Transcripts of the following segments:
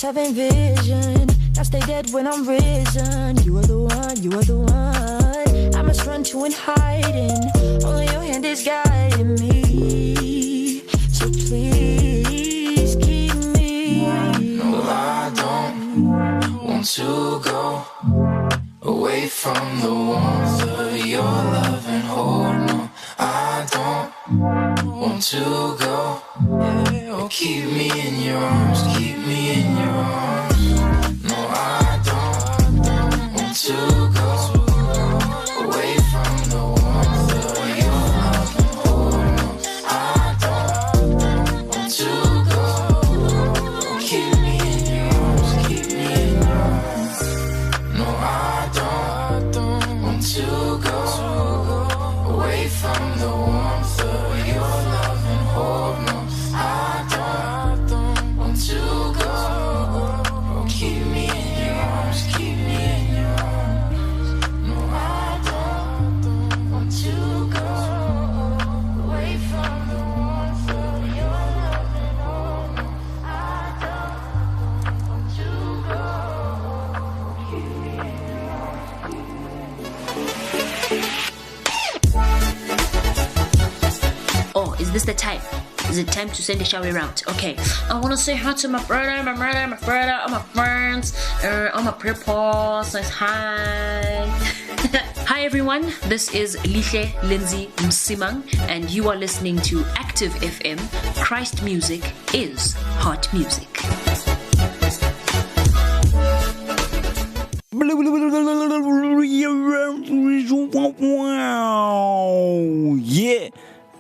Having vision, I stay dead when I'm risen. You are the one, you are the one. I must run to and hiding. Only your hand is guiding me. So please keep me. No, I don't want to go away from the warmth of your love and hold. No, I don't want to go. Keep me in your arms, keep me in your arms. No, I don't want to go away from the warmth of your love and hold. No, I don't want to go. Keep me in your arms, keep me in your arms. No, I don't want to go away from the warmth of your love and hold. No, I don't want to go. Keep me in your arms, keep me in your arms. No, I don't want to go away from the warmth of your love and hold. No, I don't want to go. Keep me in your arms. Oh, is this the time? Is it time to send a shower out? Okay. I want to say hi to my brother, all my friends, all my people. So hi. Hi everyone, this is Lihle Lindsay Msimang and you are listening to Active FM. Christ music is hot music. Yeah.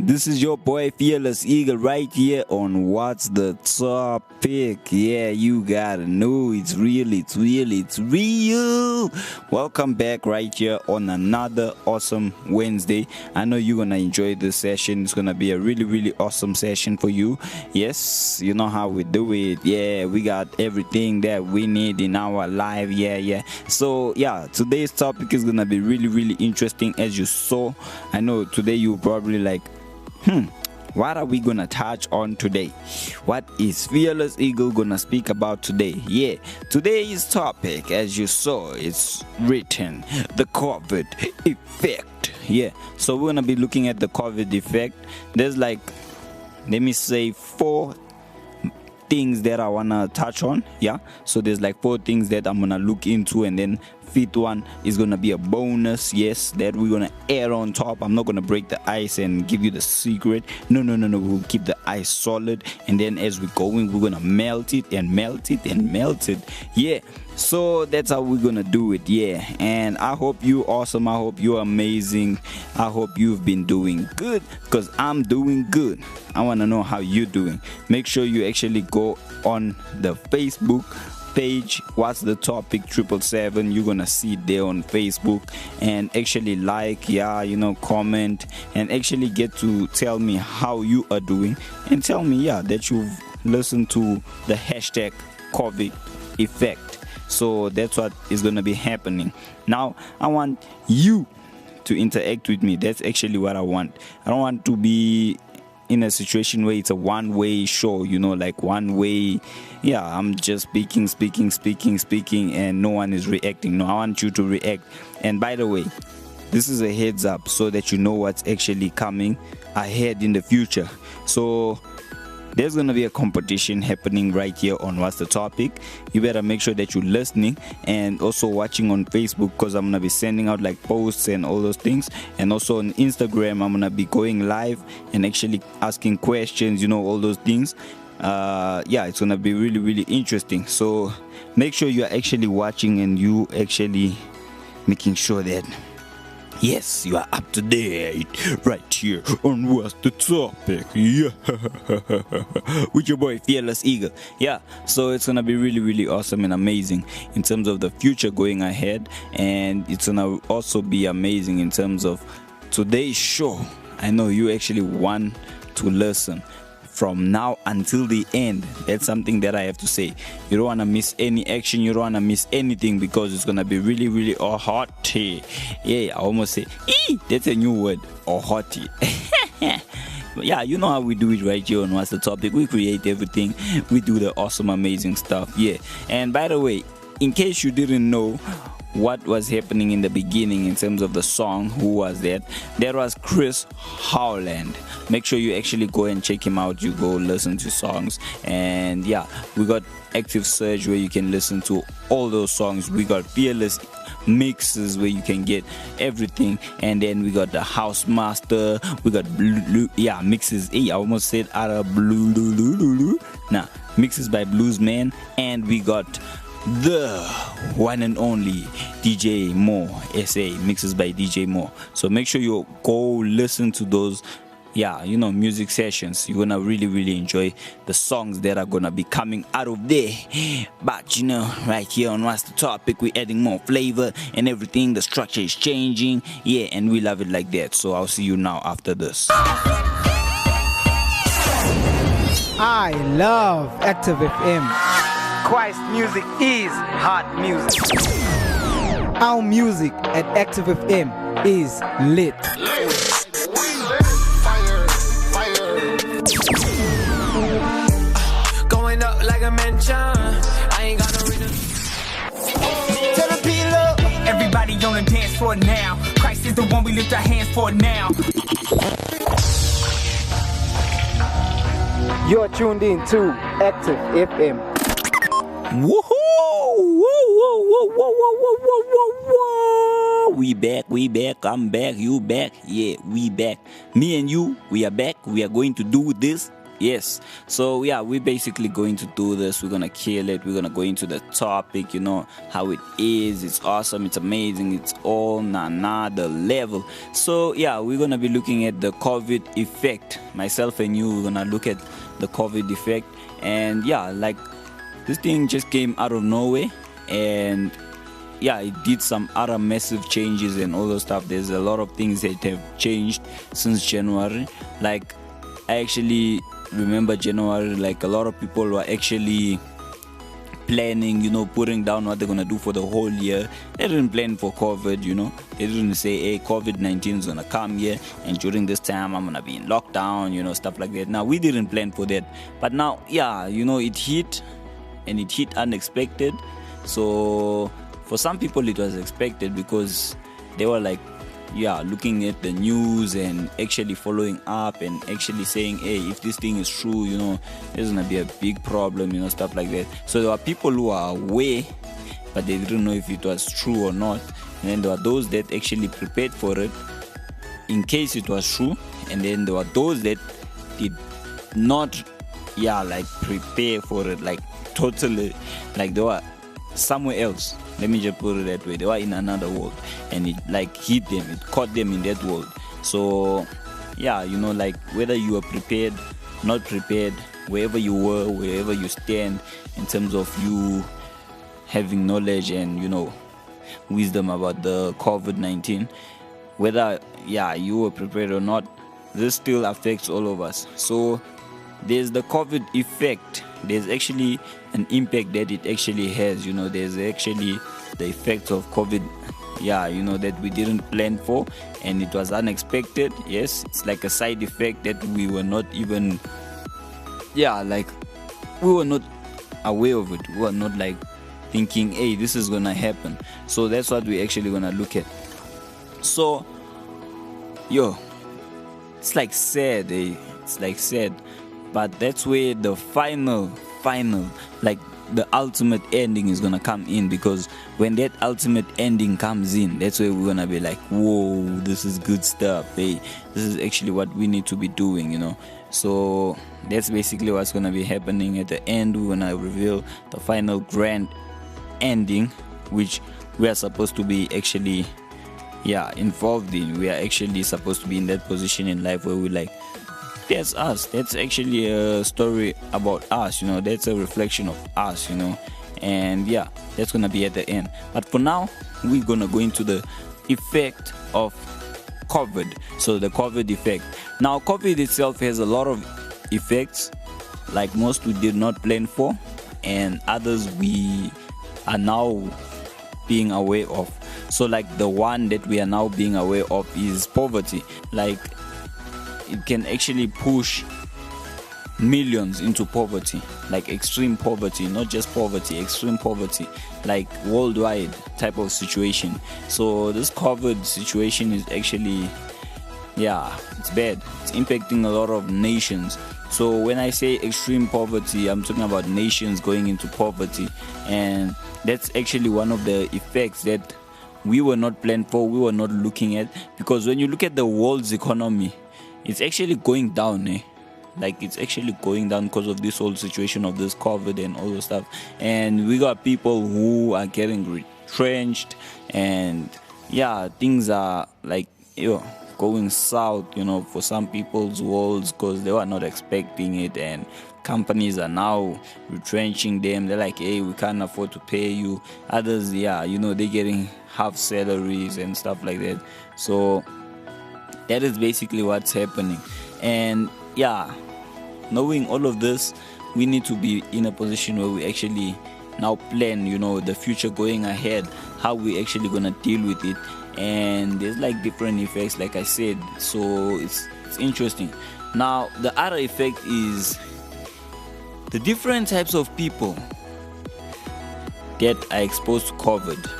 This is your boy Fearless Eagle right here on What's the Topic. Yeah, you gotta know it's real. Welcome back right here on another awesome Wednesday. I know you're gonna enjoy this session. It's gonna be a really awesome session for you. Yes, you know how we do it. Yeah, we got everything that we need in our life. Yeah. So yeah, today's topic is gonna be really interesting. As you saw, I know today you probably like, what are we gonna touch on today? What is Fearless Eagle gonna speak about today? Yeah, today's topic, as you saw, it's written, the COVID effect. Yeah, so we're gonna be looking at the COVID effect. There's like, let me say, 4 things that I wanna touch on. Yeah, so there's like 4 things that I'm gonna look into, and then 5th one is gonna be a bonus, yes, that we're gonna add on top. I'm not gonna break the ice and give you the secret. No, we'll keep the ice solid, and then as we're going, we're gonna melt it and melt it and melt it. Yeah, so that's how we're gonna do it. Yeah, and I hope you're awesome. I hope you're amazing. I hope you've been doing good, because I'm doing good. I want to know how you're doing. Make sure you actually go on the Facebook page, what's the topic 777. You're gonna see it there on Facebook, and actually like, comment, and actually get to tell me how you are doing, and tell me that you've listened to the hashtag COVID effect. So that's what is gonna be happening. Now I want you to interact with me. That's actually what I want. I don't want to be in a situation where it's a one-way show, like one way. I'm just speaking, and no one is reacting. No, I want you to react. And by the way, this is a heads up so that you know what's actually coming ahead in the future. So there's gonna be a competition happening right here on What's the Topic. You better make sure that you're listening and also watching on Facebook, because I'm gonna be sending out like posts and all those things. And also on Instagram, I'm gonna be going live and actually asking questions, all those things. It's gonna be really, really interesting. So make sure you're actually watching, and you actually making sure that yes, you are up to date right here on What's the Topic. Yeah, with your boy Fearless Eagle. Yeah, so it's gonna be really, really awesome and amazing in terms of the future going ahead, and it's gonna also be amazing in terms of today's show. I know you actually want to listen from now until the end. That's something that I have to say. You don't want to miss any action. You don't want to miss anything, because it's gonna be really, really hot. Yeah, I almost say that's a new word, hotty. Yeah, you know how we do it right here on What's the Topic. We create everything. We do the awesome, amazing stuff. Yeah, and by the way, in case you didn't know what was happening in the beginning in terms of the song, who was that? That was Chris Howland. Make sure you actually go and check him out. You go listen to songs, and we got Active Search where you can listen to all those songs. We got Fearless mixes where you can get everything, and then we got the House Master. We got mixes. I almost said out of blue. Nah, mixes by Bluesman, and we got the one and only DJ Moore SA, mixes by DJ Moore. So make sure you go listen to those music sessions. You're gonna really, really enjoy the songs that are gonna be coming out of there. But right here on What's the Topic, we're adding more flavor and everything. The structure is changing, and we love it like that. So I'll see you now after this. I love Active FM. Christ music is hot music. Our music at Active FM is lit. Going up like a mansion. I ain't got no reason. Tell the people, everybody on the dance floor now. Christ is the one we lift our hands for now. You're tuned in to Active FM. Woohoo! Whoa. We back, I'm back, you back. Yeah, we back. Me and you, we are back. We are going to do this. Yes. So we're basically going to do this. We're gonna kill it. We're gonna go into the topic, how it is. It's awesome, it's amazing, it's all another level. So we're gonna be looking at the COVID effect. Myself and you, we're gonna look at the COVID effect. And like this thing just came out of nowhere, and it did some other massive changes and all those stuff. There's a lot of things that have changed since January. Like, I actually remember January, like a lot of people were actually planning, putting down what they're gonna do for the whole year. They didn't plan for COVID, They didn't say, hey, COVID-19 is gonna come here, and during this time I'm gonna be in lockdown, stuff like that. Now, we didn't plan for that, but now, it hit, and it hit unexpected. So for some people it was expected, because they were like, looking at the news and actually following up and actually saying, hey, if this thing is true, there's gonna be a big problem, stuff like that. So there were people who are aware, but they didn't know if it was true or not. And then there were those that actually prepared for it in case it was true. And then there were those that did not, prepare for it, like totally, like they were somewhere else. Let me just put it that way. They were in another world, and it hit them, it caught them in that world. So whether you were prepared, not prepared, wherever you were, wherever you stand in terms of you having knowledge and wisdom about the COVID-19, whether you were prepared or not, this still affects all of us. So there's the COVID effect. There's actually an impact that it actually has. There's actually the effects of COVID, that we didn't plan for, and it was unexpected. Yes, it's like a side effect that we were not even, we were not aware of it. We were not thinking, hey, this is gonna happen. So that's what we're actually gonna look at. So, it's sad, It's sad. But that's where the final, the ultimate ending is gonna come in, because when that ultimate ending comes in, that's where we're gonna be like, whoa, this is good stuff. Hey, this is actually what we need to be doing, So that's basically what's gonna be happening at the end. We're gonna reveal the final grand ending, which we are supposed to be actually, involved in. We are actually supposed to be in that position in life where we're like, that's us. That's actually a story about us, That's a reflection of us, And that's gonna be at the end. But for now, we're gonna go into the effect of COVID. So the COVID effect. Now, COVID itself has a lot of effects, like most we did not plan for, and others we are now being aware of. So the one that we are now being aware of is poverty. It can actually push millions into poverty, extreme poverty, not just poverty, extreme poverty, worldwide type of situation. So this COVID situation is actually, it's bad. It's impacting a lot of nations. So when I say extreme poverty, I'm talking about nations going into poverty, and that's actually one of the effects that we were not planned for, we were not looking at, because when you look at the world's economy, it's actually going down, It's actually going down because of this whole situation of this COVID and all the stuff. And we got people who are getting retrenched, and things are going south, for some people's worlds, because they were not expecting it, and companies are now retrenching them. They're like, hey, we can't afford to pay you. Others, they're getting half salaries and stuff like that. So that is basically what's happening. And knowing all of this, we need to be in a position where we actually now plan, the future going ahead, how we actually gonna deal with it. And there's different effects, like I said. So it's interesting. Now, the other effect is the different types of people that are exposed to COVID.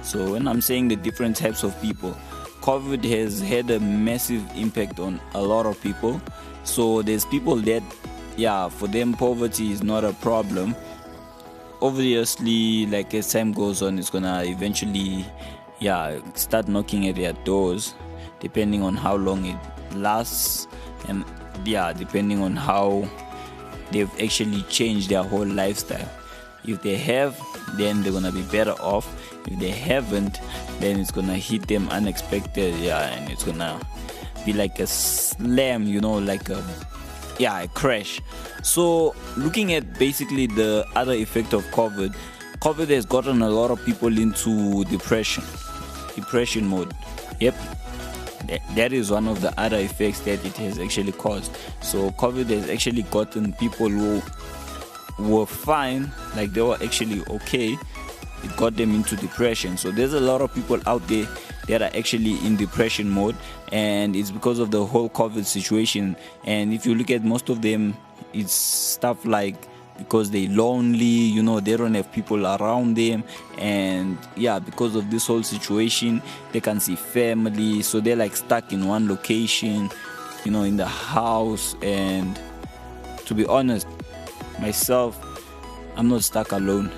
So when I'm saying the different types of people, COVID has had a massive impact on a lot of people. So there's people that, for them poverty is not a problem. Obviously, as time goes on, it's gonna eventually, start knocking at their doors, depending on how long it lasts, and depending on how they've actually changed their whole lifestyle. If they have, then they're gonna be better off. If they haven't, then it's gonna hit them unexpected, and it's gonna be like a slam, a crash. So looking at basically the other effect of COVID has gotten a lot of people into depression mode. Yep, that is one of the other effects that it has actually caused. So COVID has actually gotten people who were fine, like they were actually okay, it got them into depression. So there's a lot of people out there that are actually in depression mode, and it's because of the whole COVID situation. And if you look at most of them, it's stuff like because they're lonely, they don't have people around them, and yeah, because of this whole situation, they can't see family, so they're like stuck in one location, in the house. And to be honest, myself, I'm not stuck alone,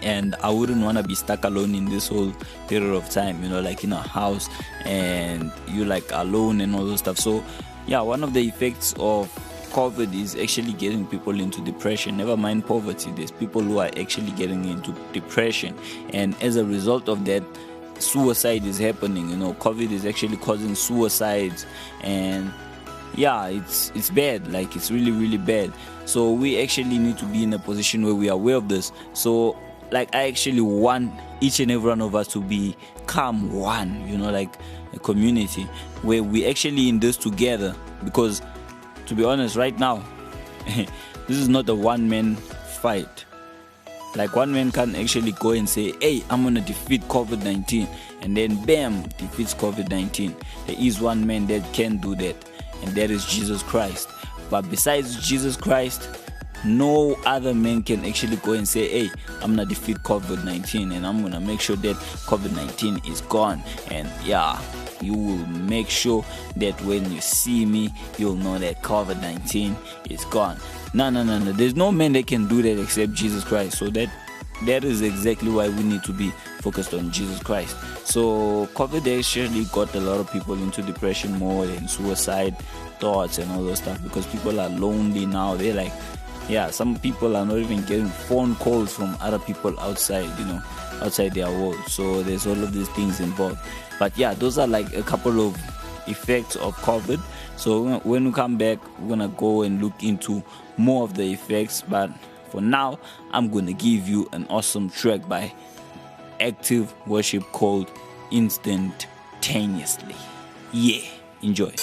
and I wouldn't want to be stuck alone in this whole period of time, like in a house and you like alone and all those stuff. So yeah, one of the effects of COVID is actually getting people into depression. Never mind poverty, there's people who are actually getting into depression, and as a result of that, suicide is happening. COVID is actually causing suicides, and yeah, it's bad. Like, it's really, really bad. So we actually need to be in a position where we are aware of this. So like, I actually want each and every one of us to become one, like a community where we actually in this together. Because to be honest, right now, this is not a one-man fight. Like, one man can't actually go and say, hey, I'm gonna defeat COVID-19, and then bam, defeats COVID-19. There is one man that can do that, and that is Jesus Christ. But besides Jesus Christ, no other man can actually go and say, hey, I'm gonna defeat COVID-19, and I'm gonna make sure that COVID-19 is gone. And yeah, you will make sure that when you see me, you'll know that COVID-19 is gone. No. There's no man that can do that except Jesus Christ. So that is exactly why we need to be focused on Jesus Christ. So COVID actually got a lot of people into depression mode and suicide thoughts and all those stuff, because people are lonely now. They're like, yeah, some people are not even getting phone calls from other people outside, outside their world. So there's all of these things involved. But yeah, those are like a couple of effects of COVID. So when we come back, we're gonna go and look into more of the effects. But for now, I'm gonna give you an awesome track by Active Worship called Instantaneously. Yeah, enjoy.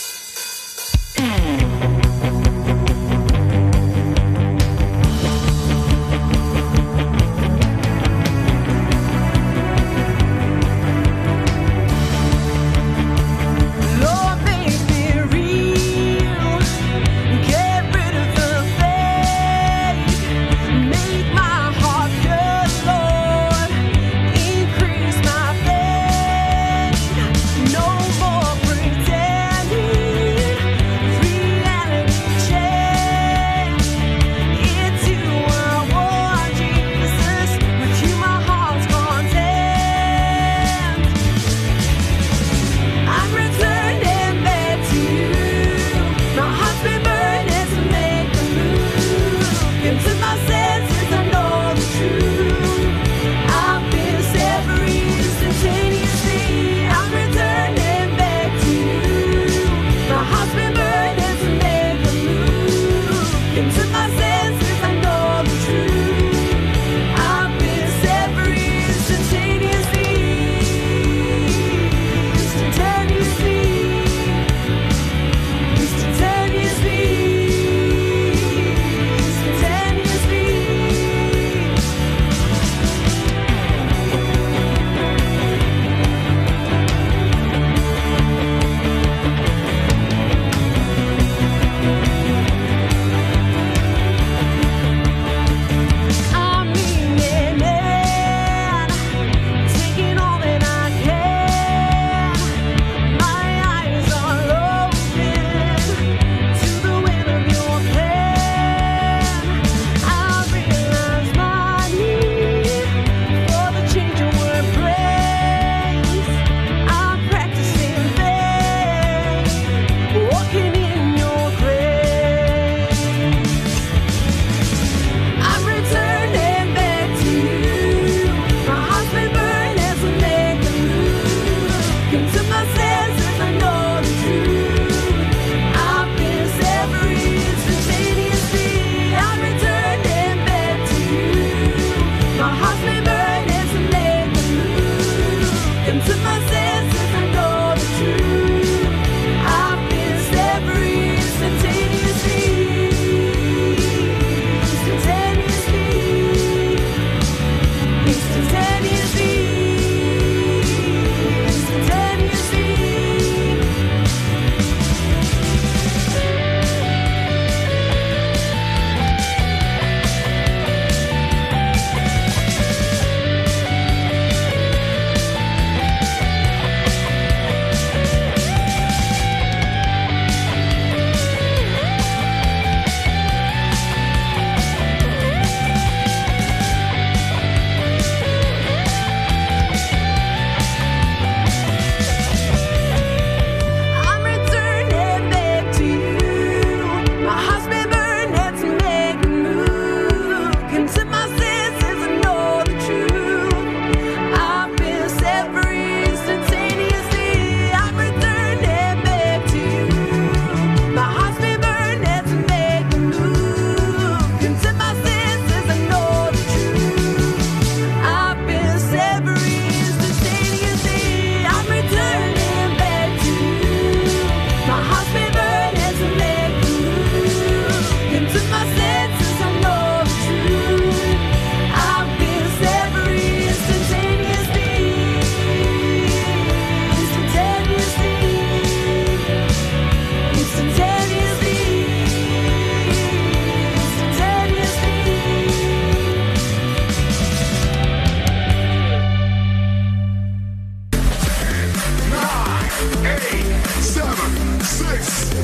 No more pretending. You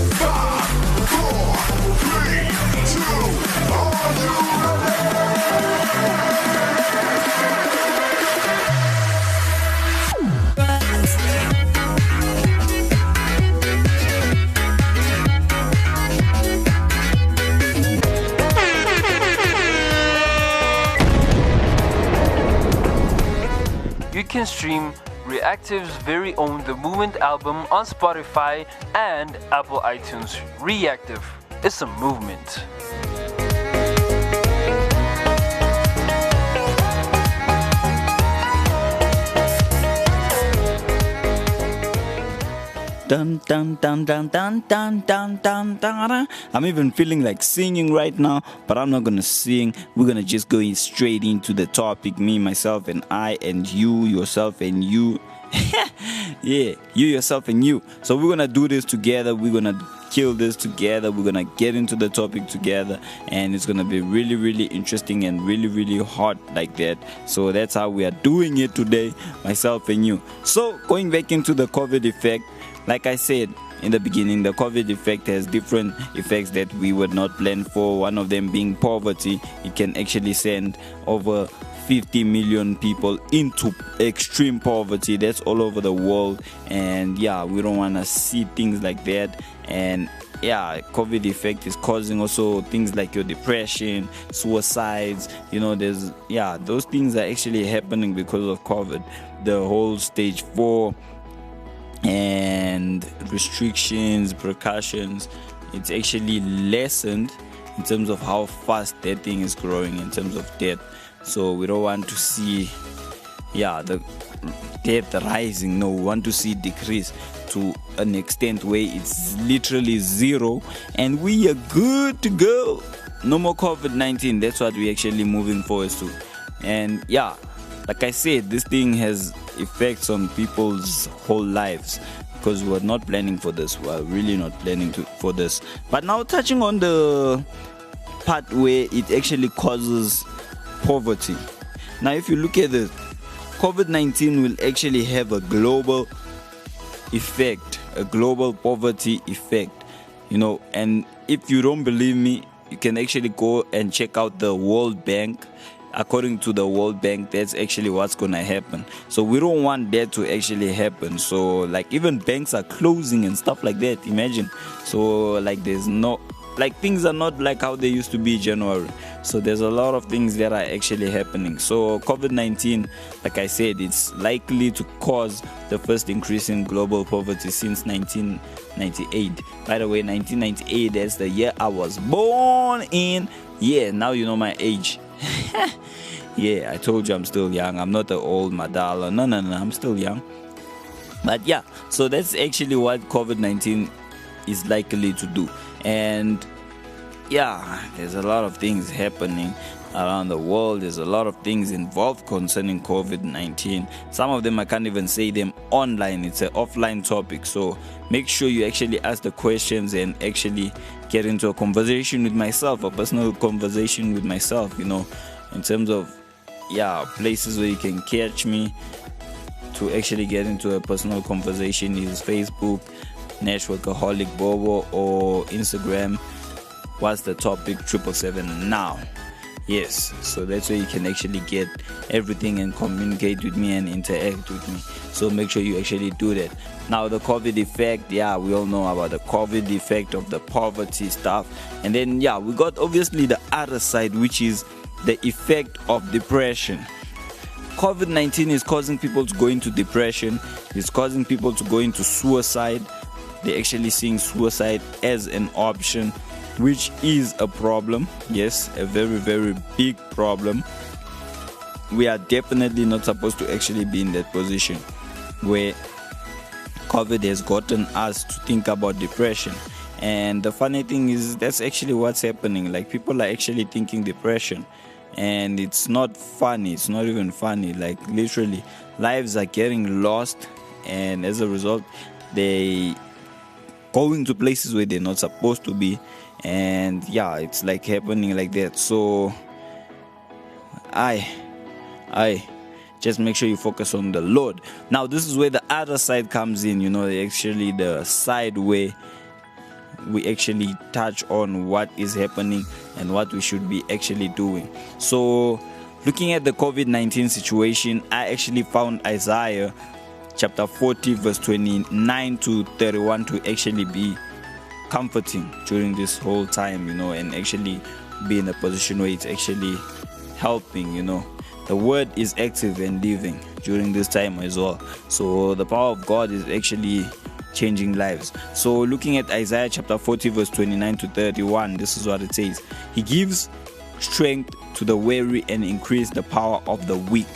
can stream Reactive's very own The Movement album on Spotify and Apple iTunes. Reactive is a movement. Dun, dun, dun, dun, dun, dun, dun, dun, dun. I'm even feeling like singing right now, but I'm not gonna sing. We're gonna just go in straight into the topic. Me, myself, and I, and you, yourself, and you. Yeah, you, yourself, and you. So we're gonna do this together. We're gonna kill this together. We're gonna get into the topic together, and it's gonna be really, really interesting and really, really hot like that. So that's how we are doing it today, myself and you. So going back into the COVID effect. Like I said in the beginning, the COVID effect has different effects that we would not plan for. One of them being poverty. It can actually send over 50 million people into extreme poverty. That's all over the world. And yeah, we don't want to see things like that. And yeah, COVID effect is causing also things like your depression, suicides. There's those things are actually happening because of COVID. The whole stage 4 and restrictions, precautions, it's actually lessened in terms of how fast that thing is growing in terms of death. So we don't want to see the death rising. No, we want to see decrease to an extent where it's literally zero and we are good to go. No more COVID-19. That's what we're actually moving forward to. And yeah, like I said, this thing has effects on people's whole lives because we're not planning for this. We're really not planning for this. But now touching on the part where it actually causes poverty. Now if you look at this, COVID-19 will actually have a global effect, a global poverty effect. And if you don't believe me, you can actually go and check out the World Bank. According to the World Bank, that's actually what's going to happen. So we don't want that to actually happen. So like even banks are closing and stuff like that. Imagine. So like there's no, like things are not like how they used to be January. So there's a lot of things that are actually happening. So COVID-19, like I said, it's likely to cause the first increase in global poverty since 1998. By the way, 1998, that's the year I was born in. Yeah, now you know my age. Yeah, I told you I'm still young. I'm not the old Madala. No, I'm still young. But yeah, so that's actually what COVID-19 is likely to do. And yeah, there's a lot of things happening around the world. There's a lot of things involved concerning COVID-19. Some of them I can't even say them online. It's an offline topic. So make sure you actually ask the questions and actually get into a conversation with myself, a personal conversation with myself, in terms of places where you can catch me to actually get into a personal conversation is Facebook, Networkaholic Bobo, or Instagram. What's the topic? 777 now. Yes, so that's where you can actually get everything and communicate with me and interact with me. So make sure you actually do that. Now the COVID effect, we all know about the COVID effect of the poverty stuff. And then we got obviously the other side, which is the effect of depression. COVID-19 is causing people to go into depression. It's causing people to go into suicide. They're actually seeing suicide as an option, which is a problem. Yes, a very, very big problem. We are definitely not supposed to actually be in that position where COVID has gotten us to think about depression. And the funny thing is, that's actually what's happening. Like, people are actually thinking depression, and it's not funny. It's not even funny. Like, literally, lives are getting lost, and as a result, they going to places where they're not supposed to be. And it's like happening like that. So I just make sure you focus on the Lord. Now this is where the other side comes in, actually the side where we actually touch on what is happening and what we should be actually doing. So looking at the COVID-19 situation, I actually found Isaiah chapter 40 verse 29 to 31 to actually be comforting during this whole time, and actually be in a position where it's actually helping. The word is active and living during this time as well. So the power of God is actually changing lives. So looking at Isaiah chapter 40 verse 29 to 31, this is what it says. He gives strength to the weary and increase the power of the weak.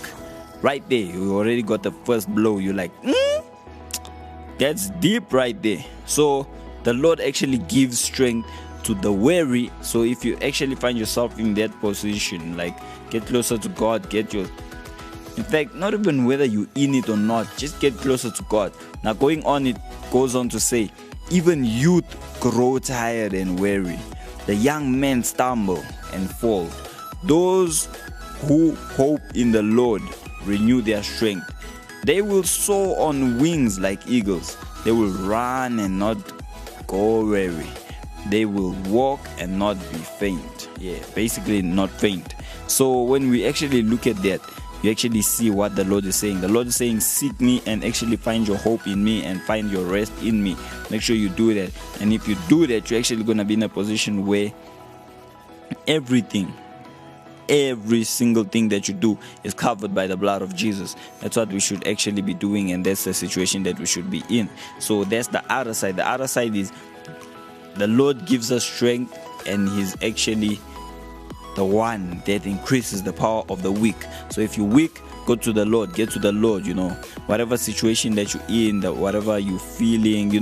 Right there, you already got the first blow. You're like, that's deep right there. So the Lord actually gives strength to the weary. So if you actually find yourself in that position, like, get closer to God, in fact, not even whether you're in it or not, just get closer to God. Now going on, it goes on to say, even youth grow tired and weary. The young men stumble and fall. Those who hope in the Lord renew their strength. They will soar on wings like eagles. They will run and not go weary. They will walk and not be faint. Yeah, basically not faint. So when we actually look at that, you actually see what the Lord is saying. The Lord is saying, seek me and actually find your hope in me and find your rest in me. Make sure you do that. And if you do that, you're actually going to be in a position where every single thing that you do is covered by the blood of Jesus. That's what we should actually be doing, and that's the situation that we should be in. So that's the other side. The other side is the Lord gives us strength, and He's actually the one that increases the power of the weak. So if you're weak, go to the Lord, get to the Lord, whatever situation that you're in, whatever you're feeling,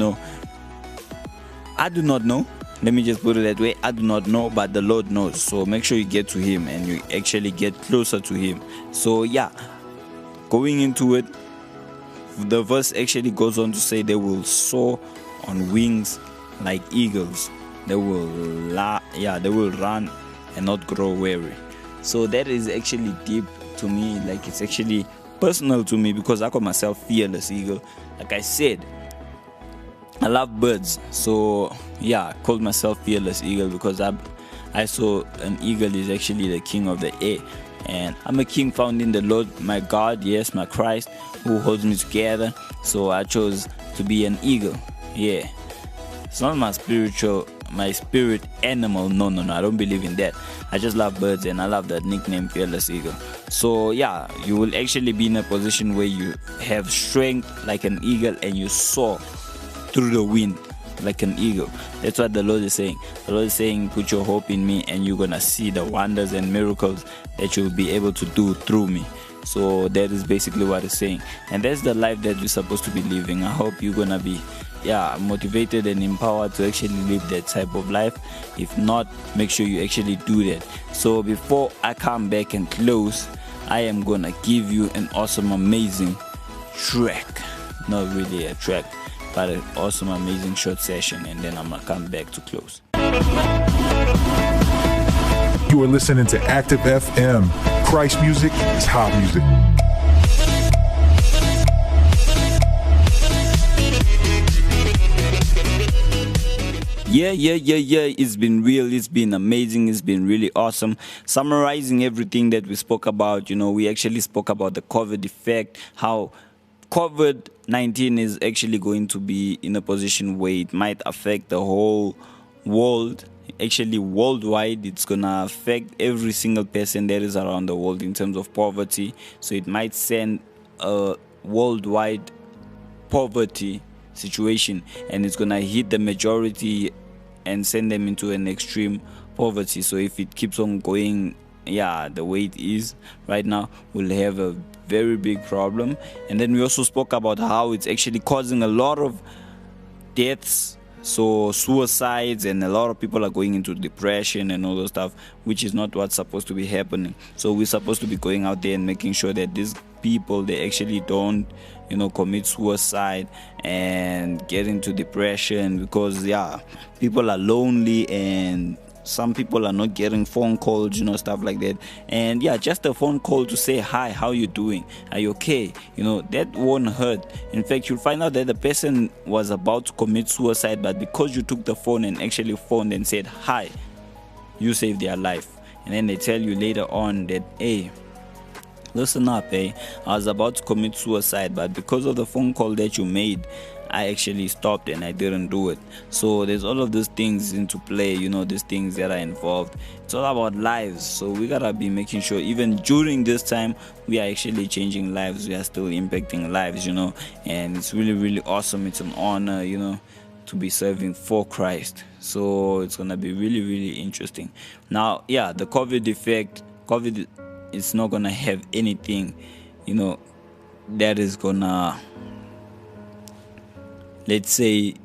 I do not know. Let me just put it that way. I do not know, but the Lord knows. So make sure you get to Him and you actually get closer to Him. So yeah, going into it, the verse actually goes on to say they will soar on wings like eagles. They will run and not grow weary. So that is actually deep to me. Like, it's actually personal to me, because I call myself fearless eagle. Like I said, I love birds. So yeah, I called myself fearless eagle because I saw an eagle is actually the king of the air. And I'm a king found in the Lord, my God, yes, my Christ, who holds me together. So I chose to be an eagle. Yeah, it's not my spirit animal. No, I don't believe in that. I just love birds, and I love that nickname, fearless eagle. So yeah, you will actually be in a position where you have strength like an eagle, and you soar through the wind like an eagle. That's what the Lord is saying. The Lord is saying, put your hope in me, and you're gonna see the wonders and miracles that you'll be able to do through me. So that is basically what it's saying, and that's the life that you're supposed to be living. I hope you're gonna be motivated and empowered to actually live that type of life. If not, make sure you actually do that. So before I come back and close, I am gonna give you an awesome, amazing track. Not really a track, but an awesome, amazing short session, and then I'm gonna come back to close. You are listening to Active FM. Christ music is hot music. Yeah. It's been real. It's been amazing. It's been really awesome. Summarizing everything that we spoke about, we actually spoke about the COVID effect, how COVID-19 is actually going to be in a position where it might affect the whole world. Actually, worldwide, it's going to affect every single person that is around the world in terms of poverty. So it might send a worldwide poverty situation, and it's going to hit the majority and send them into an extreme poverty. So if it keeps on going, the way it is right now, we'll have a very big problem. And then we also spoke about how it's actually causing a lot of deaths, so suicides, and a lot of people are going into depression and all those stuff, which is not what's supposed to be happening. So we're supposed to be going out there and making sure that these people, they actually don't commit suicide and get into depression, because people are lonely and some people are not getting phone calls, stuff like that. And yeah, just a phone call to say hi, how you doing, are you okay, that won't hurt. In fact, you'll find out that the person was about to commit suicide, but because you took the phone and actually phoned and said hi, you saved their life. And then they tell you later on that, hey, listen up, I was about to commit suicide, but because of the phone call that you made, I actually stopped and I didn't do it. So there's all of these things into play, these things that are involved. It's all about lives. So we gotta be making sure even during this time we are actually changing lives. We are still impacting lives, and it's really, really awesome. It's an honor, to be serving for Christ. So it's gonna be really, really interesting. Now, yeah, the COVID effect, it's not gonna have anything, that is gonna, let's say,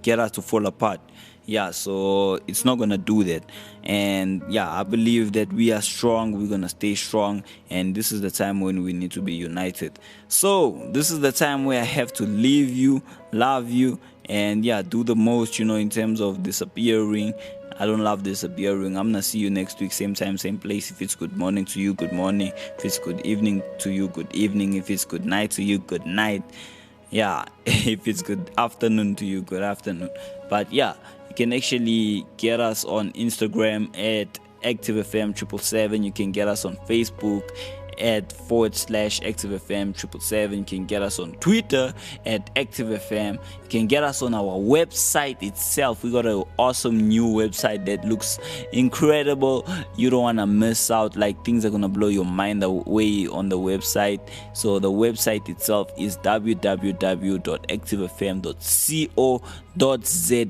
get us to fall apart. Yeah, so it's not gonna do that. And yeah, I believe that we are strong, we're gonna stay strong, and this is the time when we need to be united. So this is the time where I have to leave you, love you, and yeah, do the most, in terms of disappearing. I don't love disappearing. I'm gonna see you next week, same time, same place. If it's good morning to you, good morning. If it's good evening to you, good evening. If it's good night to you, good night. Yeah, if it's good afternoon to you, good afternoon. But yeah, you can actually get us on Instagram at ActiveFM777. You can get us on Facebook at /ActiveFM777. You can get us on Twitter at ActiveFM. You can get us on our website itself. We got an awesome new website that looks incredible. You don't want to miss out. Like, things are gonna blow your mind away on the website. So the website itself is www.activefm.co.za.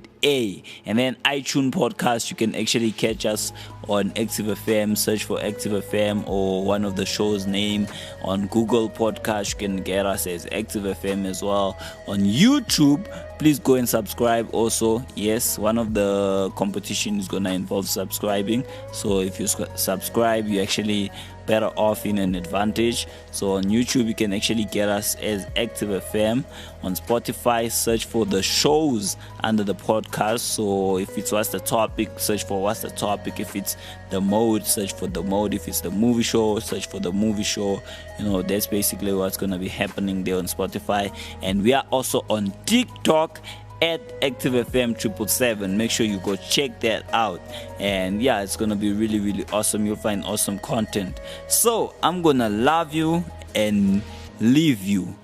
And then iTunes podcast, you can actually catch us on Active FM. Search for Active FM or one of the show's name. On Google Podcast, you can get us as Active FM as well. On YouTube, please go and subscribe also. Yes, one of the competition is gonna involve subscribing. So if you subscribe, you actually better off in an advantage. So on YouTube, you can actually get us as Active FM. On Spotify, search for the shows under the podcast. So if it's what's the topic, search for what's the topic. If it's the mode, search for the mode. If it's the movie show, search for the movie show. That's basically what's going to be happening there on Spotify. And we are also on TikTok at ActiveFM777. Make sure you go check that out. And yeah, it's gonna be really, really awesome. You'll find awesome content. So I'm gonna love you and leave you.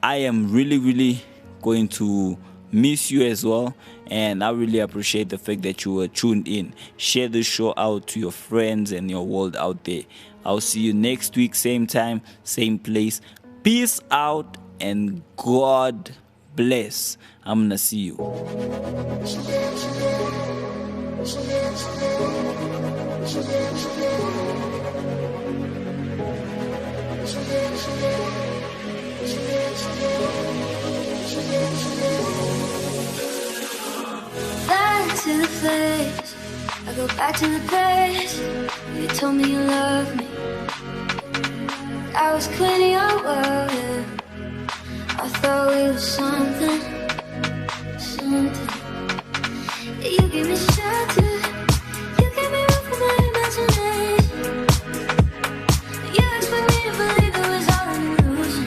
I am really, really going to miss you as well, and I really appreciate the fact that you were tuned in. Share this show out to your friends and your world out there. I'll see you next week, same time, same place. Peace out and God bless. I'm gonna see you. Back to the place, I go back to the place. You told me you loved me. I was queen of your world, yeah. I thought we were something. You gave me shelter. You gave me room for my imagination. You expect me to believe it was all an illusion.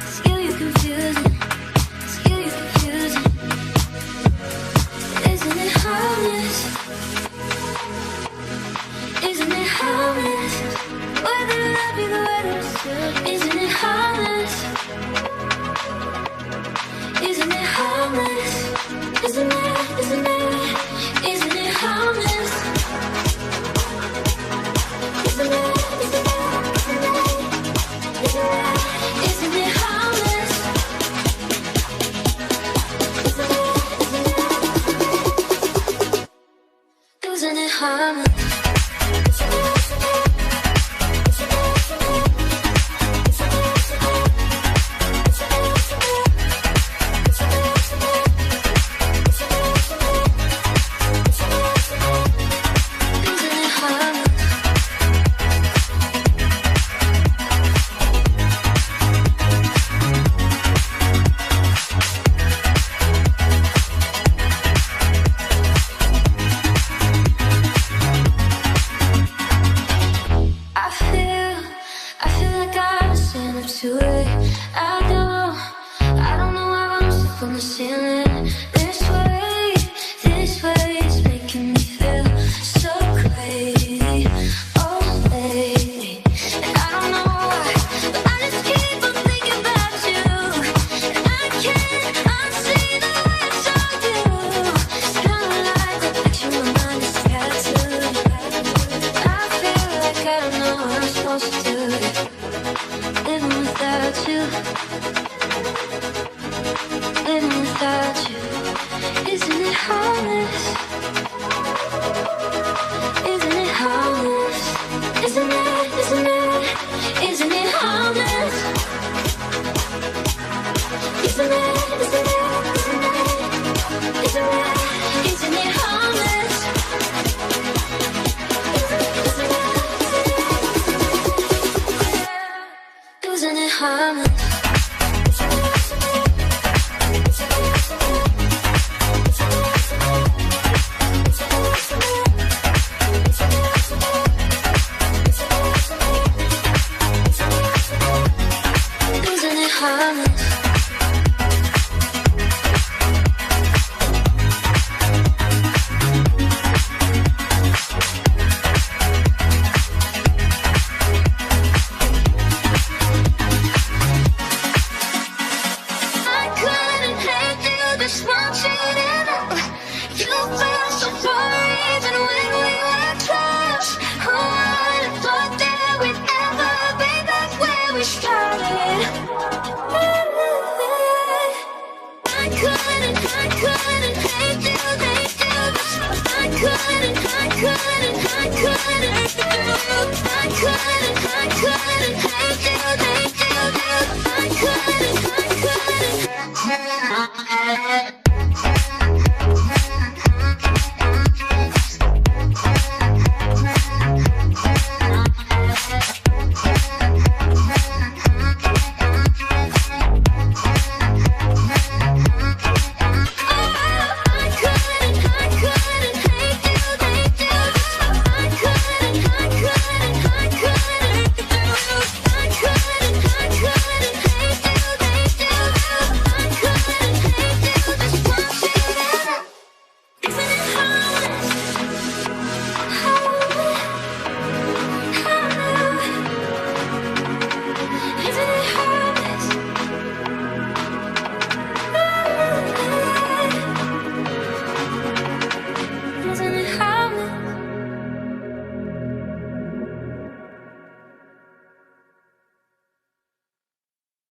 Still you confusing. Isn't it harmless? Isn't it harmless? Whether I love you the way that I should. Isn't it harmless? Isn't it harmless? Isn't it harmless? Isn't it harmless? Isn't it harmless?